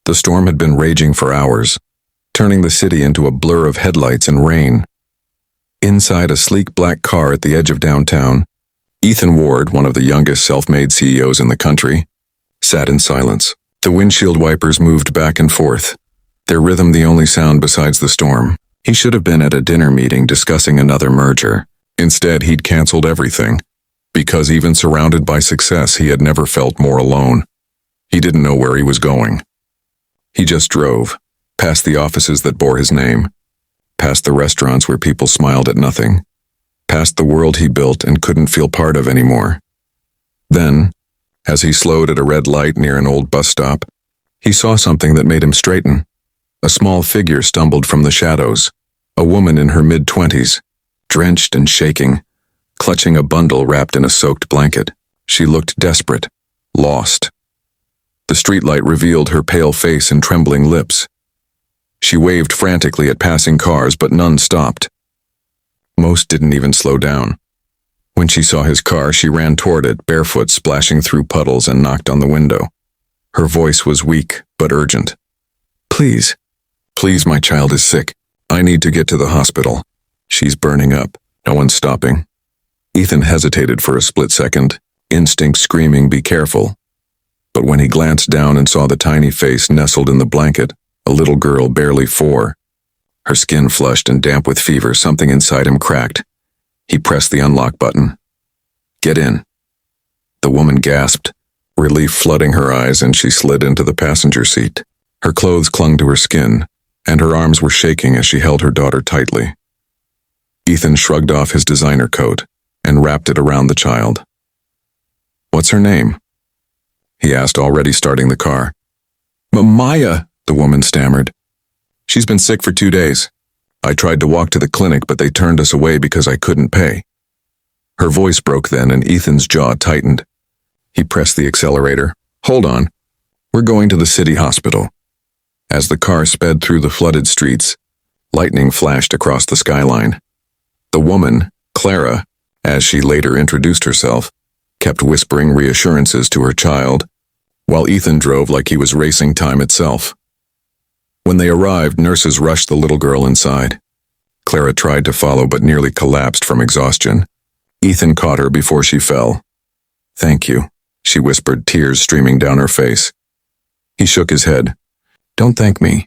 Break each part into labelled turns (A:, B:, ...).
A: The storm had been raging for hours, turning the city into a blur of headlights and rain. Inside a sleek black car at the edge of downtown, Ethan Ward, one of the youngest self-made CEOs in the country, sat in silence. The windshield wipers moved back and forth, their rhythm the only sound besides the storm. He should have been at a dinner meeting discussing another merger. Instead, he'd canceled everything, because even surrounded by success, he had never felt more alone. He didn't know where he was going. He just drove, past the offices that bore his name, past the restaurants where people smiled at nothing, past the world he built and couldn't feel part of anymore. Then, as he slowed at a red light near an old bus stop, he saw something that made him straighten. A small figure stumbled from the shadows, a woman in her mid-20s, drenched and shaking, clutching a bundle wrapped in a soaked blanket. She looked desperate, lost. The streetlight revealed her pale face and trembling lips. She waved frantically at passing cars, but none stopped. Most didn't even slow down. When she saw his car, she ran toward it, barefoot, splashing through puddles, and knocked on the window. Her voice was weak, but urgent. "Please, please, my child is sick. I need to get to the hospital. She's burning up. No one's stopping." Ethan hesitated for a split second, instinct screaming, "Be careful." But when he glanced down and saw the tiny face nestled in the blanket, a little girl barely 4, her skin flushed and damp with fever, something inside him cracked. He pressed the unlock button. "Get in." The woman gasped, relief flooding her eyes, and she slid into the passenger seat. Her clothes clung to her skin, and her arms were shaking as she held her daughter tightly. Ethan shrugged off his designer coat and wrapped it around the child. "What's her name?" he asked, already starting the car. "Maya," the woman stammered. "She's been sick for 2 days. I tried to walk to the clinic, but they turned us away because I couldn't pay." Her voice broke then, and Ethan's jaw tightened. He pressed the accelerator. "Hold on. We're going to the city hospital." As the car sped through the flooded streets, lightning flashed across the skyline. The woman, Clara, as she later introduced herself, kept whispering reassurances to her child, while Ethan drove like he was racing time itself. When they arrived, nurses rushed the little girl inside. Clara tried to follow but nearly collapsed from exhaustion. Ethan caught her before she fell. "Thank you," she whispered, tears streaming down her face. He shook his head. "Don't thank me.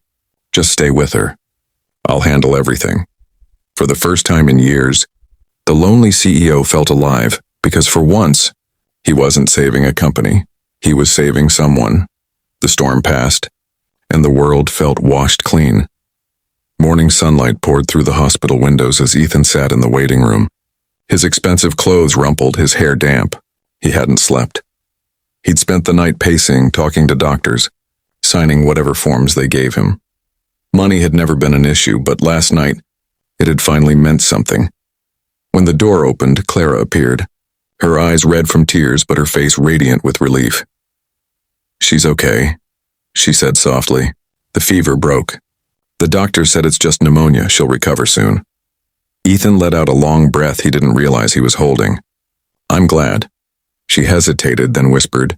A: Just stay with her. I'll handle everything." For the first time in years, the lonely CEO felt alive, because for once, he wasn't saving a company. He was saving someone. The storm passed, and the world felt washed clean. Morning sunlight poured through the hospital windows as Ethan sat in the waiting room. His expensive clothes rumpled, his hair damp. He hadn't slept. He'd spent the night pacing, talking to doctors, signing whatever forms they gave him. Money had never been an issue, but last night, it had finally meant something. When the door opened, Clara appeared, her eyes red from tears but her face radiant with relief. "She's okay," she said softly. "The fever broke. The doctor said it's just pneumonia. She'll recover soon." Ethan let out a long breath he didn't realize he was holding. "I'm glad." She hesitated, then whispered,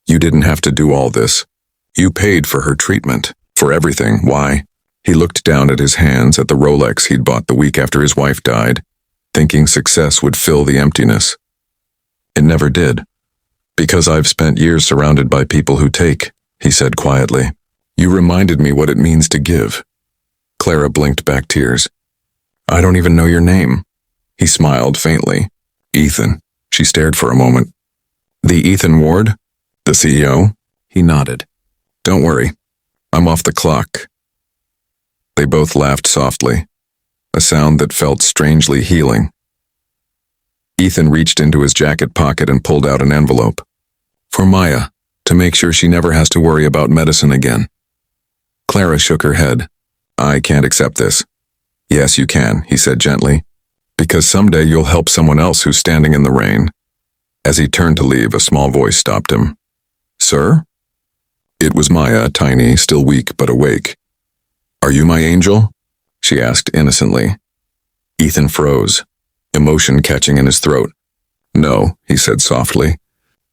A: "You didn't have to do all this. You paid for her treatment, for everything. Why?" He looked down at his hands, at the Rolex he'd bought the week after his wife died, thinking success would fill the emptiness. It never did. "Because I've spent years surrounded by people who take," he said quietly. "You reminded me what it means to give." Clara blinked back tears. "I don't even know your name." He smiled faintly. "Ethan." She stared for a moment. "The Ethan Ward? The CEO?" He nodded. "Don't worry. I'm off the clock." They both laughed softly, a sound that felt strangely healing. Ethan reached into his jacket pocket and pulled out an envelope. "For Maya, to make sure she never has to worry about medicine again." Clara shook her head. "I can't accept this." "Yes, you can," he said gently, "because someday you'll help someone else who's standing in the rain." As he turned to leave, a small voice stopped him. "Sir?" It was Maya, tiny, still weak but awake. "Are you my angel?" she asked innocently. Ethan froze, emotion catching in his throat. "No," he said softly,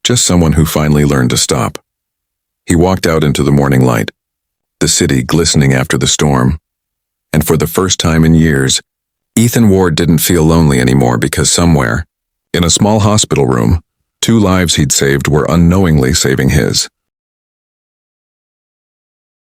A: "just someone who finally learned to stop." He walked out into the morning light. the city glistening after the storm. And for the first time in years, Ethan Ward didn't feel lonely anymore because somewhere, in a small hospital room, 2 lives he'd saved were unknowingly saving his.